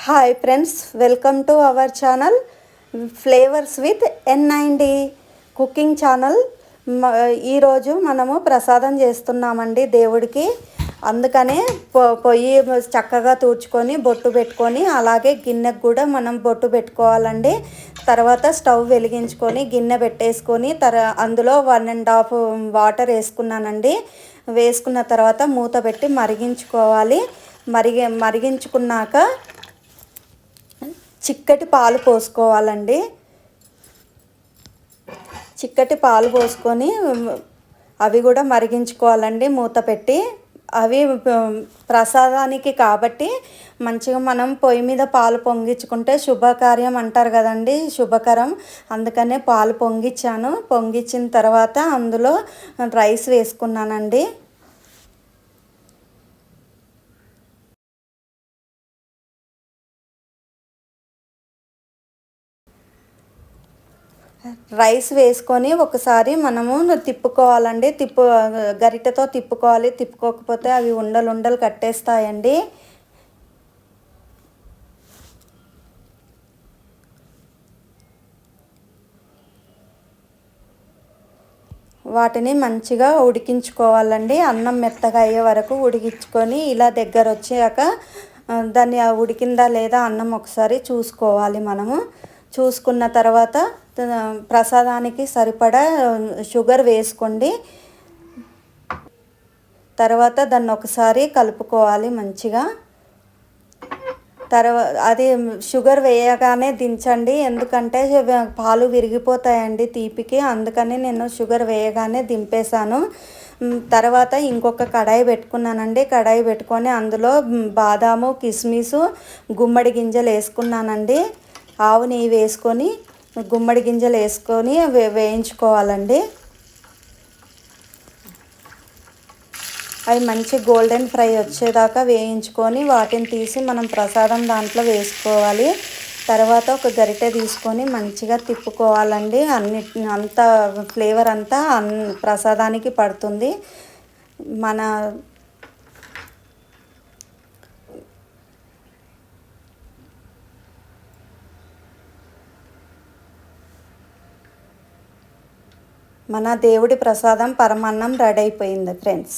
Hi friends, welcome to our channel flavours with N9D cooking channel. ఈరోజు మనము ప్రసాదం చేస్తున్నామండి దేవుడికి. అందుకనే పొయ్యి చక్కగా తూడ్చుకొని బొట్టు పెట్టుకొని, అలాగే గిన్నెకు కూడా మనం బొట్టు పెట్టుకోవాలండి. తర్వాత స్టవ్ వెలిగించుకొని గిన్నె పెట్టేసుకొని అందులో 1.5 వాటర్ వేసుకున్నానండి. వేసుకున్న తర్వాత మూత పెట్టి మరిగించుకోవాలి. మరిగించుకున్నాక చిక్కటి పాలు పోసుకోవాలండి. చిక్కటి పాలు పోసుకొని అవి కూడా మరిగించుకోవాలండి మూత పెట్టి. అవి ప్రసాదానికి కాబట్టి మంచిగా మనం పొయ్యి మీద పాలు పొంగించుకుంటే శుభకార్యం అంటారు కదండి, శుభకరం. అందుకనే పాలు పొంగించాను. పొంగించిన తర్వాత అందులో రైస్ వేసుకున్నానండి. రైస్ వేసుకొని ఒకసారి మనము తిప్పుకోవాలండి. గరిటెతో తిప్పుకోవాలి. తిప్పుకోకపోతే అవి ఉండలు కట్టేస్తాయండి. వాటిని మంచిగా ఉడికించుకోవాలండి. అన్నం మెత్తగా అయ్యే వరకు ఉడికించుకొని ఇలా దగ్గర వచ్చాక దాన్ని ఉడికిందా లేదా అన్నం ఒకసారి చూసుకోవాలి. మనము చూసుకున్న తర్వాత ప్రసాదానికి సరిపడా షుగర్ వేసుకోండి. తర్వాత దాన్ని ఒకసారి కలుపుకోవాలి మంచిగా. అది షుగర్ వేయగానే దించండి, ఎందుకంటే పాలు విరిగిపోతాయండి తీపికి. అందుకని నేను షుగర్ వేయగానే దింపేశాను. తర్వాత ఇంకొక కడాయి పెట్టుకున్నానండి. కడాయి పెట్టుకొని అందులో బాదాము, కిస్మిసు, గుమ్మడి గింజలు వేసుకున్నానండి. ఆవు నెయ్యి వేసుకొని గుమ్మడి గింజలు వేసుకొని వేయించుకోవాలండి. అవి మంచి గోల్డెన్ ఫ్రై వచ్చేదాకా వేయించుకొని వాటిని తీసి మనం ప్రసాదం దాంట్లో వేసుకోవాలి. తర్వాత ఒక గరిటె తీసుకొని మంచిగా తిప్పుకోవాలండి. అంత ఫ్లేవర్ అంతా ప్రసాదానికి పడుతుంది. మన దేవుడి ప్రసాదం పరమాన్నం రెడీ అయిపోయింది ఫ్రెండ్స్.